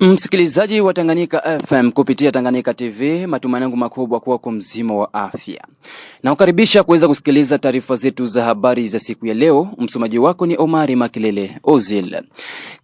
Msikilizaji wa Tanganyika FM kupitia Tanganyika TV, matumaini yangu makubwa kuwa mzima wa afya. Na ukaribisha kuweza kusikiliza taarifa zetu za habari za siku ya leo. Msomaji wako ni Omari Makilele Ozil.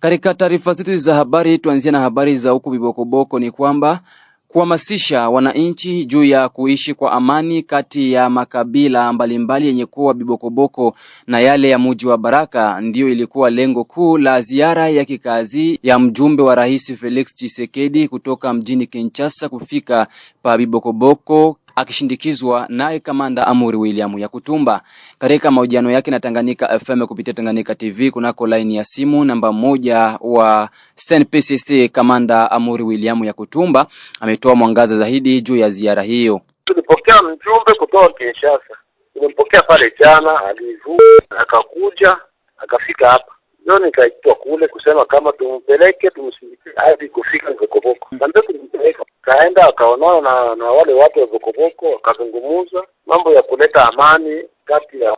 Katika taarifa zetu za habari tuanzia na habari za huku Bibokoboko ni kwamba kuhamasisha wananchi juu ya kuishi kwa amani kati ya makabila mbalimbali yenye kuwa Bibokoboko na yale ya mji wa Baraka ndio ilikuwa lengo kuu la ziara ya kikazi ya mjumbe wa Rais Felix Tshisekedi kutoka mjini Kinshasa kufika pa Bibokoboko akishindikizwa naye Kamanda Amuri William Yakutumba. Katika mahojiano yake na Tanganyika FM kupitia Tanganyika TV kunako line ya simu namba 1 wa SNPCC, Kamanda Amuri William Yakutumba ametoa mwangaza zaidi juu ya ziara hiyo. Tulipokea mjumbe kutoka Kinshasa. Tulimpokea pale jana, alivuka akakuja akafika hapa. Leo nikaitwa kule kusema kama tumpeleke tumsindikize hadi kufika Bibokoboko. Ndio tulimpeleka. Kaenda akaonana na wale watu wa Bibokoboko, akazungumza mambo ya kuleta amani kati ya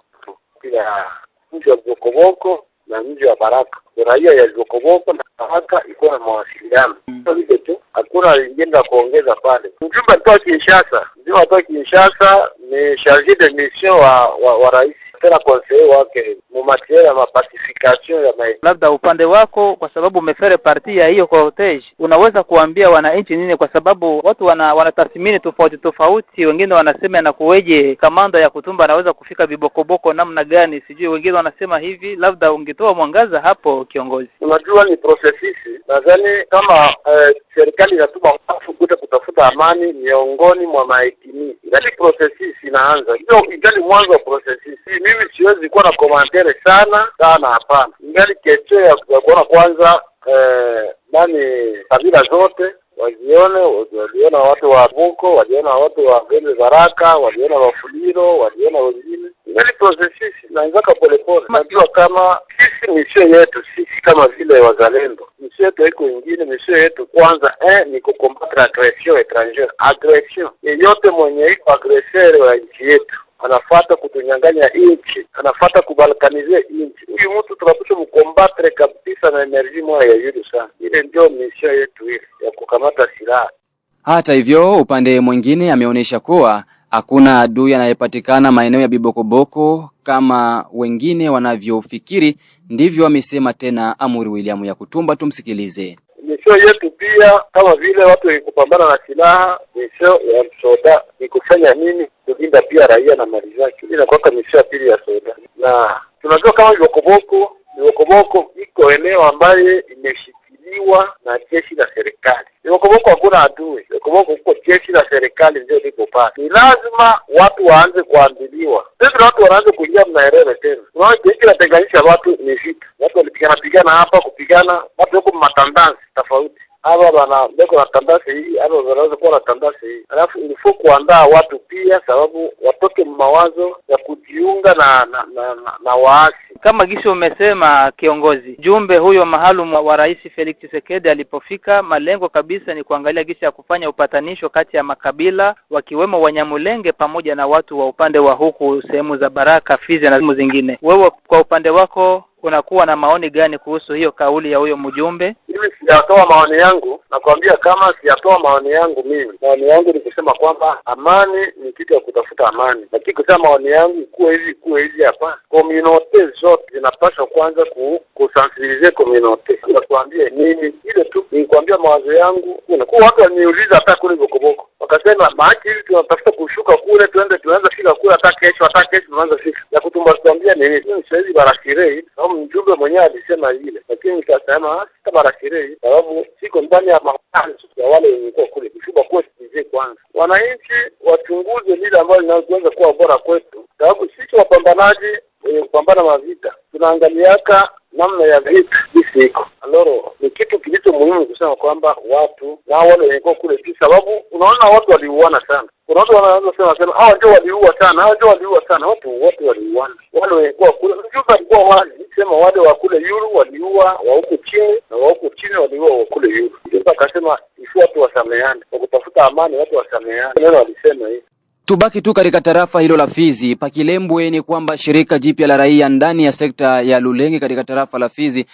mji wa Bibokoboko na mji wa Baraka. Raia ya Bibokoboko na Baraka iko na mawasiliano. Hivyo tu, hakuna lingine la kuongeza pale. Mjumbe kutoka Kinshasa ni chargé de mission wa rais tena conseiller wake mumatiere ya pacification ya maisha. Labda upande wako, kwa sababu umefere parti ya hiyo cortege, unaweza kuambia wananchi nini? Kwa sababu watu wanatathmini tofauti. Wengine wanasema na kuweje Kamanda Yakutumba anaweza kufika Bibokoboko namna gani, sijui. Wengine wanasema hivi. Labda ungetoa mwangaza hapo, kiongozi. Unajua ni processes. Nadhani kama serikali inatuma watu kuja kutafuta amani miongoni mwa maetini. Ngali processes inaanza. Hiyo ingali mwanzo wa processes. Mimi siwezi kuwa na commentaire sana hapana. Ngali kesho ya kuona kwanza kabila zote waliona watu wa Buko, waliona watu wa Baraka, waliona wa Fuliro, waliona wengine. Ngali processes inaanza polepole. Najua kama sisi mission yetu sisi kama vile wazalendo, mission yetu iko nyingine. Mission yetu kwanza ni kukombatra agression étrangère. Agression yeyote mwenye iko agresseur wa nchi yetu anafuata kutunyang'anya nchi, anafuata kubalkanize nchi. Huyu mtu tunapaswa mkombatre kabisa na energy moja ya yule sana. Ile ndio mission yetu ile ya kukamata silaha. Hata hivyo, upande mwingine ameonyesha kuwa hakuna adui anayepatikana maeneo ya Bibokoboko kama wengine wanavyofikiri. Ndivyo amesema tena Amuri William Yakutumba. Tumsikilize. Mission yetu pia kama vile watu kupambana na silaha, mission ya soda ni kufanya nini? Kulinda pia raia na mali zake. Ile inakuwa mission pili ya soda. Na tunajua kama Bibokoboko iko eneo ambaye imeshikiliwa na jeshi la serikali. Bibokoboko hakuna adui. Bibokoboko uko jeshi la serikali ndio liko pale. Ni lazima watu waanze kuambiliwa. Sisi watu wanaanza kuingia mnaelewa tena. Unaona jeshi linatenganisha watu ni vita. Watu walipigana hapa kupigana, watu wako matandansi tofauti. Hapa bana beko na tandansi hii, hapa wanaweza kuwa na tandansi hii. Alafu ilifo kuandaa watu pia sababu watoke mawazo ya kujiunga na waasi. Kama gisho umesema, kiongozi, jumbe huyo maalum wa Rais Felix Tshisekedi alipofika, malengo kabisa ni kuangalia gisi ya kufanya upatanisho kati ya makabila wakiwemo Wanyamulenge pamoja na watu wa upande wa huku sehemu za Baraka, Fizi na sehemu zingine. Wewe kwa upande wako unakuwa na maoni gani kuhusu hiyo kauli ya huyo mjumbe? Mimi sijatoa maoni yangu, nakwambia kama sijatoa maoni yangu mimi. Maoni yangu ni kusema kwamba amani ni kitu ya kutafuta amani. Lakini kusema maoni yangu kuwe hivi hapa. Community zote zinapaswa kwanza kusensibiliser community. Nakwambia nini? Ile tu nikwambia mawazo yangu. Kwa watu waniuliza hata kule Bibokoboko. Wakasema maaki hivi tunatafuta kushuka kule tuanze fika kule hata kesho tunaanza fika. Ya Kutumba tuambia nini? Mimi siwezi barakirei. Mjumbe mwenyewe alisema ile, lakini nikasema sitabarakirei sababu siko ndani ya mahanzo ya wale wenye kule kushuka kwa sisi. Kwanza wananchi wachunguze lile ambalo linaweza kuwa bora kwetu, sababu sisi wapambanaji wenye kupambana mavita tunaangaliaka namna ya vita sisi iko. Aloro ni kitu kilicho muhimu kusema kwamba watu na wale wenye kule, sababu unaona watu waliuana sana. Kuna watu wanaanza sema hao ndio waliua sana, watu wote waliuana. Wale wenye kule mjumbe alikuwa wale sema wale wa kule yuru waliua wa huko chini na wa huko chini waliua wa kule yuru. Ndio akasema ifua watu wasameane kwa kutafuta amani, watu wasameane. Neno alisema hivi. Tubaki tu katika tarafa hilo la Fizi. Pakilembwe ni kwamba shirika jipya la raia ndani ya sekta ya Lulenge katika tarafa la Fizi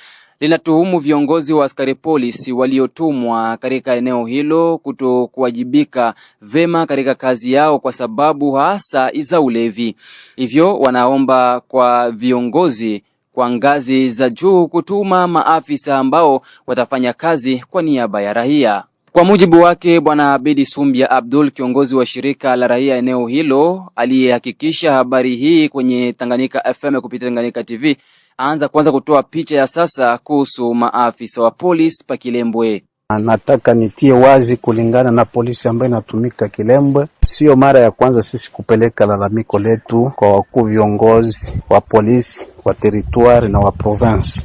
linatuhumu viongozi wa askari polisi waliotumwa katika eneo hilo kutokuwajibika vema katika kazi yao kwa sababu hasa za ulevi. Hivyo wanaomba kwa viongozi kwa ngazi za juu kutuma maafisa ambao watafanya kazi kwa niaba ya raia. Kwa mujibu wake Bwana Abedi Sumbia Abdul, kiongozi wa shirika la raia eneo hilo, aliyehakikisha habari hii kwenye Tanganyika FM kupitia Tanganyika TV, aanza kwanza kutoa picha ya sasa kuhusu maafisa wa polisi pa Kilembwe. Nataka nitie wazi kulingana na polisi ambayo inatumika Kilembwe. Sio mara ya kwanza sisi kupeleka lalamiko letu kwa wakuu viongozi wa polisi wa territoire na wa province.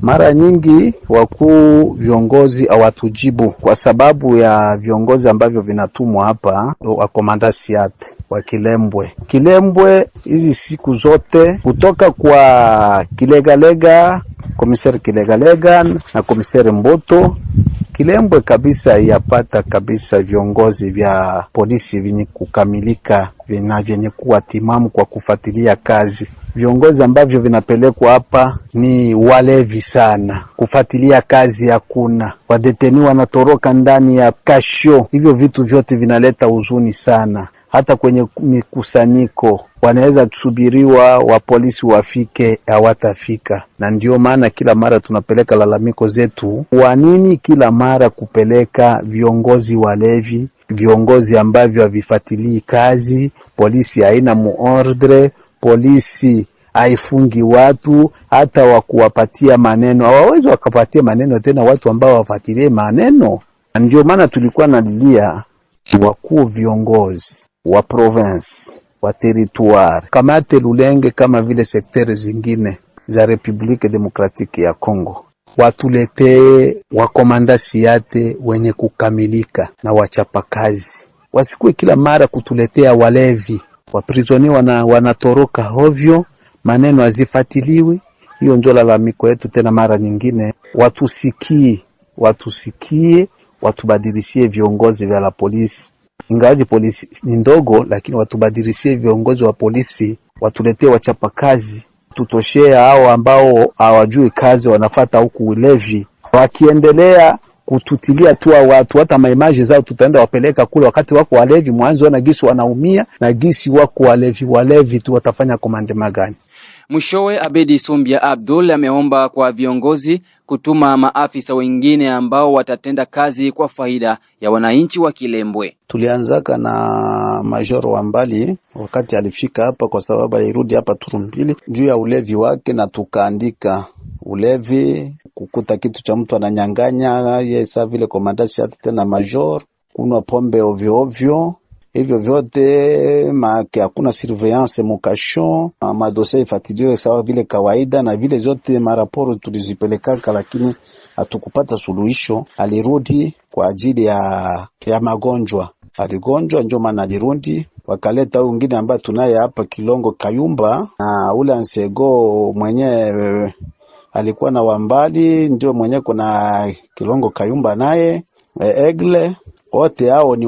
Mara nyingi wakuu viongozi hawatujibu kwa sababu ya viongozi ambavyo vinatumwa hapa wa komanda siate wa Kilembwe. Kilembwe hizi siku zote kutoka kwa Kilegalega, komisari Kilegalega na komisari Mboto, Kilembwe kabisa yapata kabisa viongozi vya polisi vyenye kukamilika, vyenye kuwa timamu kwa kufuatilia kazi. Viongozi ambavyo vinapelekwa hapa ni walevi sana, kufuatilia kazi hakuna, wadeteni wanatoroka ndani ya kasho. Hivyo vitu vyote vinaleta huzuni sana. Hata kwenye mikusanyiko wanaweza kusubiriwa wa polisi wafike, hawatafika. Na ndio maana kila mara tunapeleka lalamiko zetu. Kwa nini kila mara kupeleka viongozi walevi, viongozi ambavyo havifuatilii kazi? Polisi haina muordre, polisi haifungi watu, hata wakuwapatia maneno hawawezi wakapatia maneno tena watu ambao wafuatilie maneno. Ndio maana tulikuwa nalilia wakuu viongozi wa province, wa territoire, kamate Lulenge kama vile sekteri zingine za Republique Democratique ya Congo, watuletee wakomanda siate wenye kukamilika na wachapakazi. Wasikuwe kila mara kutuletea walevi, waprisoni wanatoroka hovyo, maneno hazifuatiliwi. Hiyo ndio lalamiko yetu tena mara nyingine. Watusikie, watubadilishie viongozi vya la polisi. Ingawaje polisi ni ndogo, lakini watubadilishie viongozi wa polisi, watuletee wachapakazi, tutoshea hao ambao hawajui kazi wanafuata huku ulevi. Wakiendelea kututilia tu watu, hata maimaji zao tutaenda wapeleka kule wakati wako walevi, mwanzo na gisi wanaumia na gisi wako walevi tu watafanya komande magani. Mwishowe Abedi Sumbia Abdul ameomba kwa viongozi kutuma maafisa wengine ambao watatenda kazi kwa faida ya wananchi wa Kilembwe. Tulianzaka na Major Wambali wakati alifika hapa kwa sababu alirudi hapa Turumbili juu ya ulevi wake, na tukaandika ulevi, kukuta kitu cha mtu ananyang'anya yeye sawa vile komandasi hata tena Major, kunwa pombe ovyo ovyo. Hivyo vyote hakuna surveillance mukasho, madosia ifuatiliwe sawa vile kawaida, na vile zote maraporo tulizipelekaka lakini hatukupata suluhisho. Alirudi kwa ajili ya magonjwa, aligonjwa ndio maana alirudi. Wakaleta wengine ambaye tunaye hapa Kilongo Kayumba, na ule Ansego mwenye alikuwa na Wambali ndio mwenye kuna Kilongo Kayumba naye Egle. Wote hao ni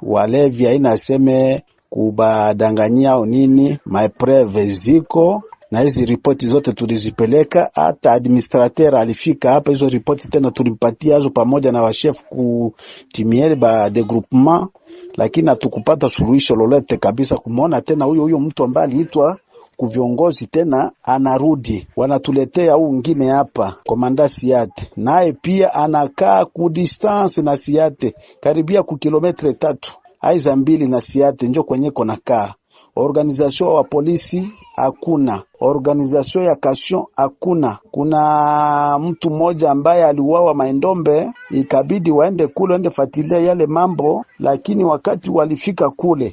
walevi haina seme kubadanganyia au nini. Maepreve ziko na hizi ripoti zote tulizipeleka, hata administrateur alifika hapa, hizo ripoti tena tulimpatia hizo pamoja na wachef kutimiele ba de groupement, lakini hatukupata suluhisho lolote kabisa. Kumuona tena huyo mtu ambaye aliitwa kuviongozi tena anarudi, wanatuletea au mwingine hapa komanda siate, naye pia anakaa ku distance na siate karibia ku kilometre 3 aiza 2 na siate ndio kwenye konakaa. Organisation wa polisi hakuna, organisation ya kasho hakuna. Kuna mtu mmoja ambaye aliuawa Maindombe, ikabidi waende kule waende fuatilia yale mambo, lakini wakati walifika kule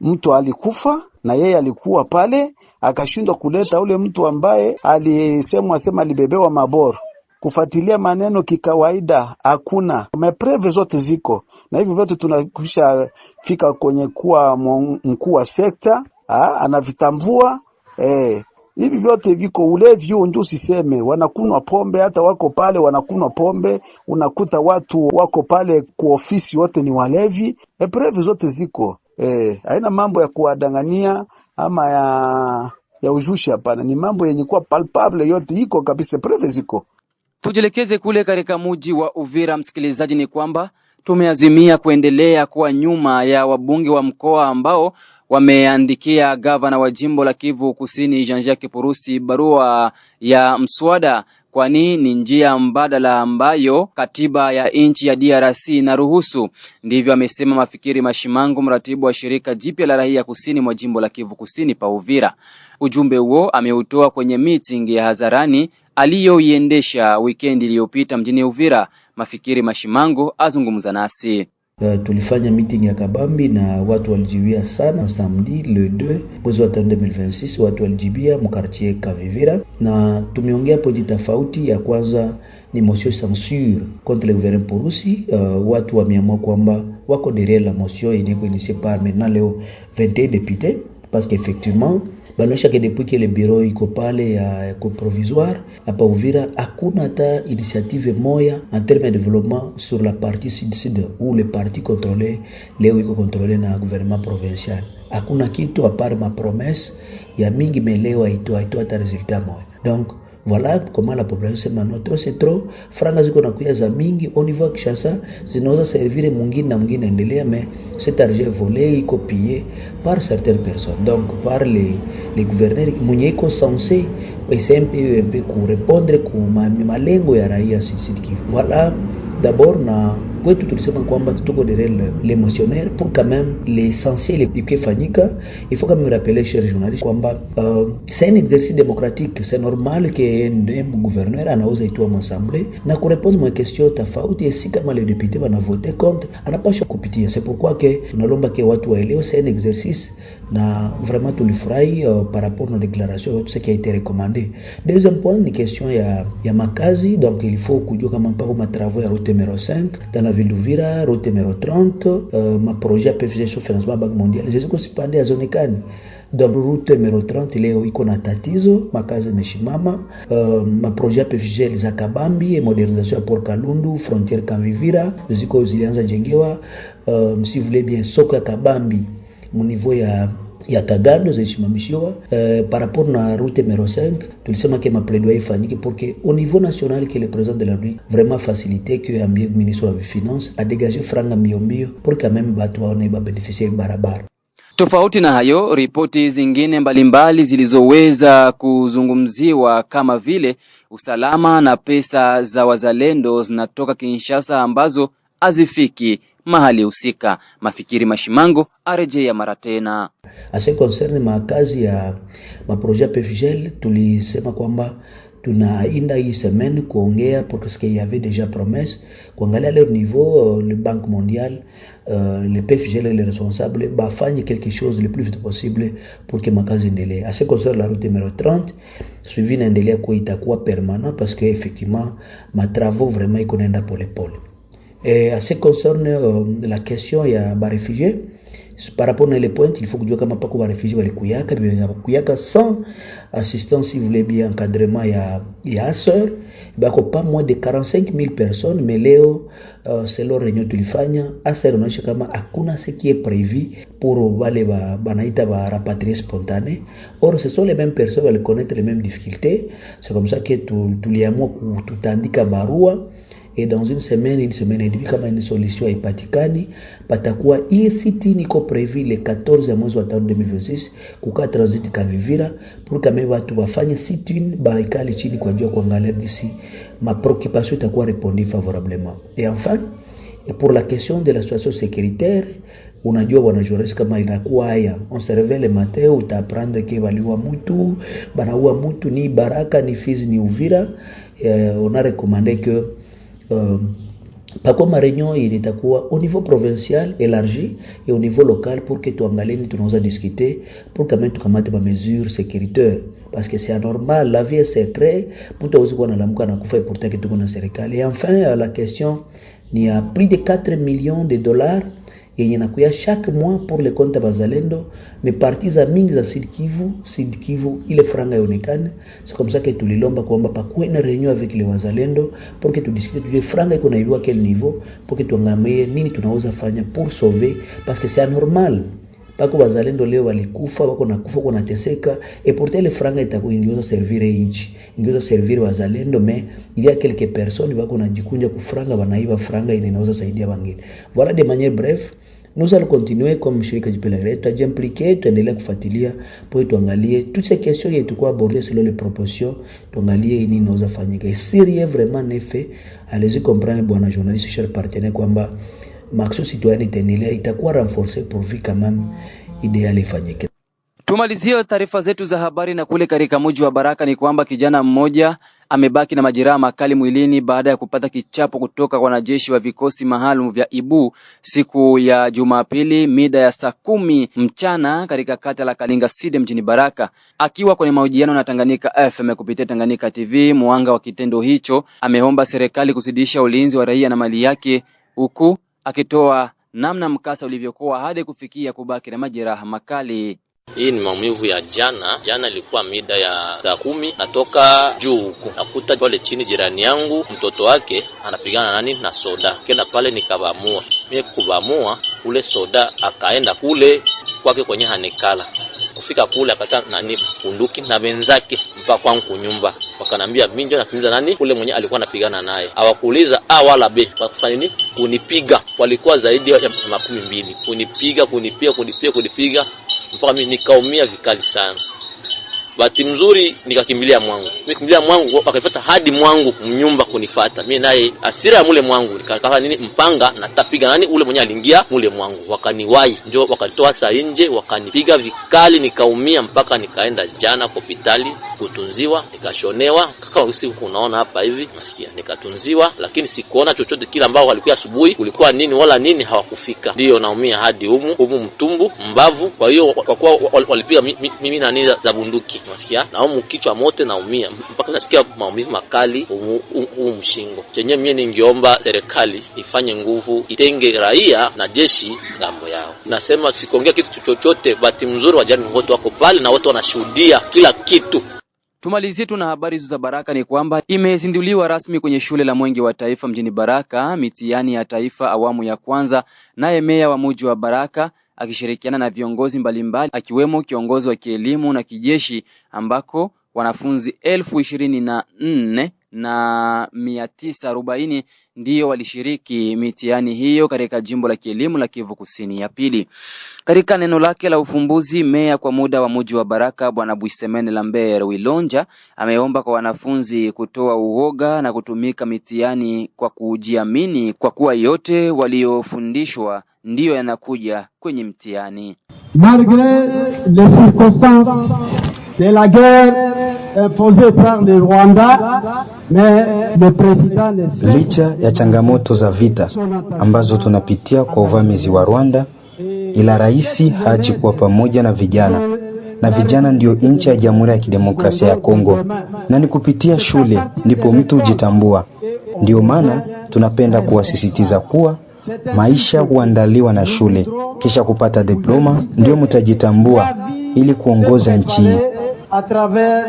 mtu alikufa na yeye alikuwa pale, akashindwa kuleta ule mtu ambaye alisemwa alibebewa maboro. Kufuatilia maneno kikawaida hakuna, mapreve zote ziko, na hivyo vyote tunakwisha fika kwenye kuwa mkuu wa sekta anavitambua. Hivi vyote viko. Ulevi ndio usiseme, wanakunwa pombe, hata wako pale wanakunwa pombe, unakuta watu wako pale kwa ofisi wote ni walevi. Preve zote ziko. Haina mambo ya kuwadangania ama ya ujushi. Hapana, ni mambo yenye kuwa palpable, yote iko kabisa, preve ziko. Tujelekeze kule katika mji wa Uvira, msikilizaji, ni kwamba tumeazimia kuendelea kuwa nyuma ya wabunge wa mkoa ambao wameandikia gavana wa jimbo la Kivu Kusini Jean-Jacques Purusi barua ya mswada, kwani ni njia mbadala ambayo katiba ya nchi ya DRC inaruhusu. Ndivyo amesema Mafikiri Mashimango, mratibu wa shirika jipya la raia kusini mwa jimbo la Kivu Kusini pa Uvira. Ujumbe huo ameutoa kwenye meeting ya hadharani aliyoiendesha weekend iliyopita mjini Uvira. Mafikiri Mashimango azungumza nasi. Tulifanya meeting ya kabambi na watu walijibia sana. Samedi le 2 mwezi wa 2026 watu walijibia mkartier Kavivira, na tumeongea pointi tofauti. Ya kwanza ni motion censure contre le gouvernement Purusi. Watu wameamua kwamba wako derrière la motion yenye initiée par maintenant leo 21 députés, parce qu'effectivement banaisha que depuis que le bureau iko pale ya provisoire hapa Uvira hakuna hata initiative moya en termes de développement sur la partie sud-sud où le parti contrôlé leo iko contrôlé na gouvernement provincial. Hakuna kitu à part ma promesse ya mingi meleo haitoa hata resultat moya. Donc voilà comment la population manoto c'est trop franga ziko na kuya za mingi au niveau Kinshasa zinaweza servir mwingine na mwingine endelea, mais cet argent volé iko pillé par certaines personnes, donc par les gouverneurs mwenye iko censé essayer un peu ku répondre ku malengo ya raia Sud Kivu. Voilà d'abord na kwetu tulisema kwamba tuko derrière l'émotionnaire pour quand même l'essentiel ikifanyika. Il faut quand même rappeler chers journalistes kwamba c'est un exercice démocratique. C'est normal que un gouverneur anaweza itwa m'assemblée na kurépondre ma question tofauti, et si kama les députés wana voter contre anapaswa kupitia. C'est pourquoi que tunalomba que watu waelewe c'est un exercice, na vraiment tulifurahi par rapport à nos déclarations, tout ce qui a été recommandé. Deuxième point ni question ya makazi. Donc il faut kujua kama mpaka ma travaux ya route numéro 5 dans la ville d'Uvira, route numéro 30, ma projet PFG sur financement Banque mondiale ziko sipande ya zone kani. Donc route numéro 30 leo iko na tatizo, makazi meshimama. Ma projet PFG za Kabambi et modernisation ya Port Kalundu, frontière Kavivira ziko zilianza jengewa. Si vous voulez bien soko ya Kabambi mu niveau ya Kagando zilishimamishiwa. Par rapport na route numéro 5 tulisema que ma plaidoyer ifanyike pour que au niveau national que le président de la République vraiment faciliter que le ministre de la Finance a dégagé franga mbio pour que même watu waone ba bénéficier barabara. Tofauti na hayo, ripoti zingine mbalimbali zilizoweza kuzungumziwa kama vile usalama na pesa za wazalendo zinatoka Kinshasa ambazo azifiki mahali husika. Mafikiri Mashimango arejea mara tena. Ase concerne makazi ya projet PFGL, tulisema kwamba tunainda hii semaine kuongea parce qu'il y avait déjà promesse kuangalia leur niveau le Banque mondiale le PFGL les responsables bafanye quelque chose le plus vite possible pour que makazi endelee. Ase concerne la route numéro 30 suivi naendelea kwa itakuwa permanent parce que effectivement ma travaux vraiment iko naenda pole pole. Et à ce qui concerne la question ya ba réfugiés, par rapport à les points, il faut que je kama pako ba réfugiés kuyaka sans assistance, si vous voulez bien encadrement ya ASER, bako pas moins de 45 000 personnes, mais leo selon réunion tulifanya ASER inaonyesha kama hakuna ce qui est prévu pour wale banaita ba rapatriés spontanés. Or ce sont les mêmes personnes qui connaissent les mêmes difficultés. C'est comme ça que tuliamua tutandika barua. Et dans une semaine et demie, kama une solution haipatikani, patakuwa hii siti niko prévu le 14 mwezi wa 2026 kuka transit Kavivira pour que watu wafanye sit-in baikali chini kwa jua kuangalia gisi ma préoccupation itakuwa répondue favorablement. Et enfin, pour la question de la situation sécuritaire, unajua wana journaliste kama inakuwa haya, on se réveille le matin utaprendre que baliwa mtu banaua mtu ni Baraka ni Fizi ni Uvira. On a recommandé que par contre ma réunion il itakuwa au niveau provincial élargi et au niveau local pour que tuangalie tunaweza discuter pour que même tukamate ma mesures sécuritaires, parce que c'est anormal, la vie est secret, mtu awezi kuwa nalamuka na kufa pourtant que tuko na serikali. Et enfin la question ni a plus de 4 millions de dollars yenye nakuya chaque mois pour le compte bazalendo, mais parties za mingi za Sud Kivu ile franga yonekane. C'est comme ça que tulilomba kwamba pakuwe na réunion avec les wazalendo pour que tu discute tujue franga iko na quel niveau pour que tuangalie nini tunaweza fanya pour sauver, parce que c'est anormal Bako wazalendo leo walikufa, wako nakufa, kuna teseka, et pourtant ile franga itakuingeuza servir inchi, ingeuza servir wazalendo, mais il y a quelques personnes bako najikunja kufranga, wanaiba franga inaweza saidia wengine. Voilà de manière bref, nous allons continuer comme shirika Jipelagre, tutajimpliquer, tuendelea kufuatilia pour tuangalie toutes ces questions qui tukua aborder selon les proportions, tuangalie nini naweza fanyika. Et si rien vraiment n'est fait, allez-y comprendre bwana journaliste cher partenaire kwamba Maxo citoyen itendelea itakuwa renforcer pour vi quand même idéal ifanyike. Tumalizie taarifa zetu za habari na kule katika mji wa Baraka ni kwamba kijana mmoja amebaki na majeraha makali mwilini baada ya kupata kichapo kutoka kwa wanajeshi wa vikosi maalum vya Ibu siku ya Jumapili mida ya saa 10 mchana katika kata la Kalinga Side mjini Baraka. Akiwa kwenye mahojiano na Tanganyika FM kupitia Tanganyika TV, muhanga wa kitendo hicho ameomba serikali kusidisha ulinzi wa raia na mali yake, huku akitoa namna mkasa ulivyokuwa hadi kufikia kubaki na majeraha makali. Hii ni maumivu ya jana. Jana ilikuwa mida ya saa 10, natoka juu huko. Nakuta pale chini jirani yangu mtoto wake anapigana na soda. Kenda pale nikabamua. Mimi kubamua ule soda akaenda kule kwake kwenye hanekala. Kufika kule akata bunduki na wenzake mpaka kwangu nyumba. Wakanambia mimi ndio nakimiza kule mwenye alikuwa anapigana naye. Hawakuuliza A wala B. Wakafanya nini? Kunipiga. Walikuwa zaidi ya 12. Kunipiga. Mpaka mimi nikaumia vikali sana. Bahati mzuri nikakimbilia mwangu. Nikimbilia mwangu wakafuata hadi mwangu mnyumba kunifuata. Mimi naye asira ya mule mwangu nikakava mpanga na tapiga ule mwenye aliingia mule mwangu. Wakaniwai, njoo wakanitoa saa nje, wakanipiga vikali, nikaumia mpaka nikaenda jana hospitali kutunziwa, nikashonewa. Kaka usiku unaona hapa hivi, nasikia nikatunziwa, lakini sikuona chochote kile ambao walikuwa asubuhi, kulikuwa nini wala nini hawakufika. Ndio naumia hadi humu mtumbu, mbavu. Kwa hiyo kwa kuwa walipiga mimi na nini za bunduki. Nasikia na kichwa mote naumia mpaka nasikia maumivu makali mshingo. Chenye mimi ningeomba serikali ifanye nguvu, itenge raia na jeshi ngambo yao. Nasema sikuongea kitu chochote, bahati mzuri wajani wote wako pale na wote wanashuhudia kila kitu. Tumalizie tu na habari za Baraka ni kwamba imezinduliwa rasmi kwenye shule la Mwenge wa Taifa mjini Baraka mitihani ya taifa awamu ya kwanza, naye meya wa mji wa Baraka akishirikiana na viongozi mbalimbali akiwemo kiongozi wa kielimu na kijeshi, ambako wanafunzi 24,940 ndio walishiriki mitihani hiyo katika jimbo la kielimu la Kivu Kusini ya pili. Katika neno lake la ufumbuzi, meya kwa muda wa mji wa Baraka Bwana Buisemene Lambert Wilonja ameomba kwa wanafunzi kutoa uoga na kutumika mitihani kwa kujiamini, kwa kuwa yote waliofundishwa ndiyo yanakuja kwenye mtihani. Malgré les circonstances de la guerre imposée par le Rwanda, mais le président ne cesse. Licha ya changamoto za vita ambazo tunapitia kwa uvamizi wa Rwanda, ila rais haji kuwa pamoja na vijana. Na vijana ndio nchi ya Jamhuri ya Kidemokrasia ya Kongo. Na ni kupitia shule ndipo mtu hujitambua. Ndio maana tunapenda kuwasisitiza kuwa maisha huandaliwa na shule, kisha kupata diploma ndio mtajitambua ili kuongoza nchi. À travers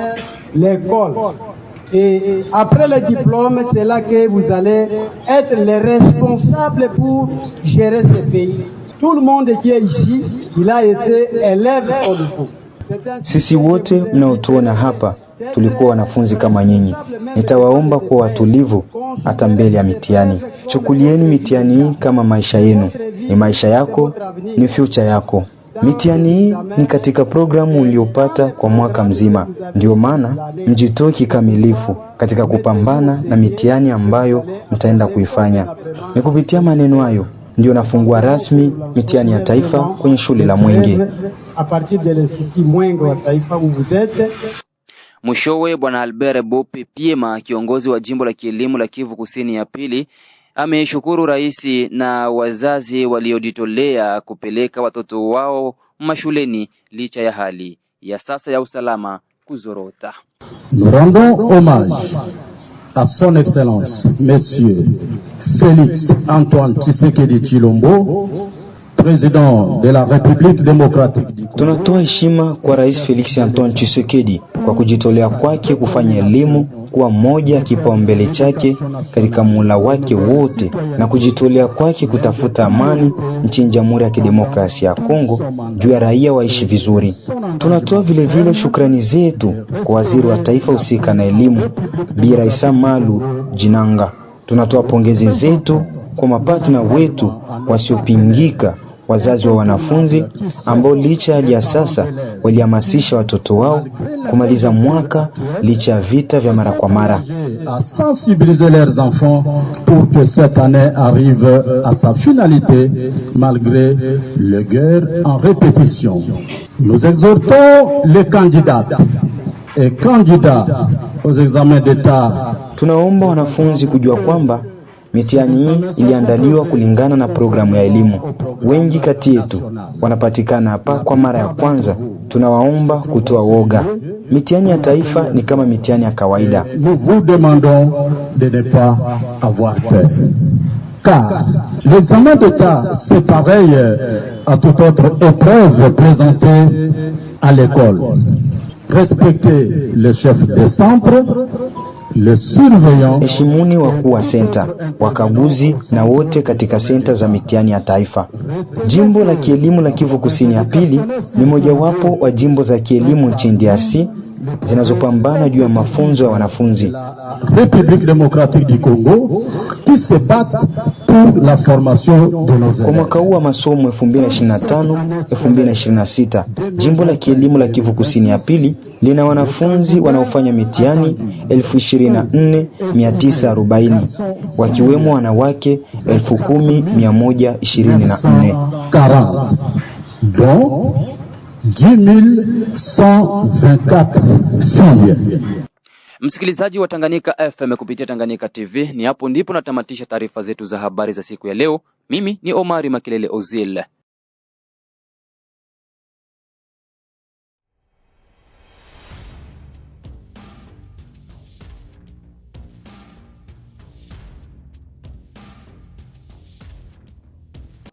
l'école. Et après le diplôme, c'est là que vous allez être les responsables pour gérer ce pays. Tout le monde qui est ici, il a été élève au niveau. Sisi wote mnaotuona hapa tulikuwa wanafunzi kama nyinyi. Nitawaomba kuwa watulivu hata mbele ya mitihani. Chukulieni mitihani hii kama maisha yenu. Ni maisha yako, ni future yako. Mitihani hii ni katika programu uliopata kwa mwaka mzima. Ndio maana mjitoe kikamilifu katika kupambana na mitihani ambayo mtaenda kuifanya. Ni kupitia maneno hayo ndio nafungua rasmi mitihani ya taifa kwenye shule la Mwenge. A partir de l'Institut Mwenge wa Taifa où vous êtes. Mwishowe Bwana Albert Bope Piema, kiongozi wa jimbo la kielimu la Kivu Kusini ya pili, ameshukuru rais na wazazi waliojitolea kupeleka watoto wao mashuleni licha ya hali ya sasa ya usalama kuzorota. Nous rendons hommage à son excellence monsieur Félix Antoine Tshisekedi Tshilombo, président de la République démocratique du Congo. Tunatoa heshima kwa Rais Félix Antoine Tshisekedi, kwa kujitolea kwake kufanya elimu kuwa moja ya kipaumbele chake katika muhula wake wote na kujitolea kwake kutafuta amani nchini Jamhuri ya Kidemokrasia ya Kongo juu ya raia waishi vizuri. Tunatoa vile vile shukrani zetu kwa waziri wa taifa husika na elimu Bi Raissa Malu Jinanga. Tunatoa pongezi zetu kwa mapatna wetu wasiopingika, wazazi wa wanafunzi ambao licha ya sasa walihamasisha watoto wao kumaliza mwaka licha ya vita vya mara kwa mara. Sensibiliser leurs enfants pour que cette année arrive à sa finalité malgré les guerres en répétition. Nous exhortons les candidates et candidats aux examens d'État. Tunaomba wanafunzi kujua kwamba mitihani hii iliandaliwa kulingana na programu ya elimu. Wengi kati yetu wanapatikana hapa kwa mara ya kwanza. Tunawaomba kutoa woga. Mitihani ya taifa ni kama mitihani ya kawaida. Nous vous demandons de ne pas avoir peur. Car l'examen d'État, c'est pareil à toute autre épreuve présentée à l'école. Respectez le chef de centre, le surveillant. Heshimuni wakuu wa senta, wakaguzi na wote katika senta za mitihani ya taifa. Jimbo la kielimu la Kivu Kusini ya pili ni mojawapo wa jimbo za kielimu nchini DRC zinazopambana juu ya mafunzo ya wanafunzi. République démocratique du Congo qui se bat pour la formation de nos élèves. Kwa mwaka huu wa masomo 2025-2026, jimbo la kielimu la Kivu Kusini ya pili lina wanafunzi wanaofanya mitihani 24,940 wakiwemo wanawake 10,124 dont 10,124 filles. Msikilizaji wa Tanganyika FM kupitia Tanganyika TV, ni hapo ndipo natamatisha taarifa zetu za habari za siku ya leo. Mimi ni Omari Makelele Ozil.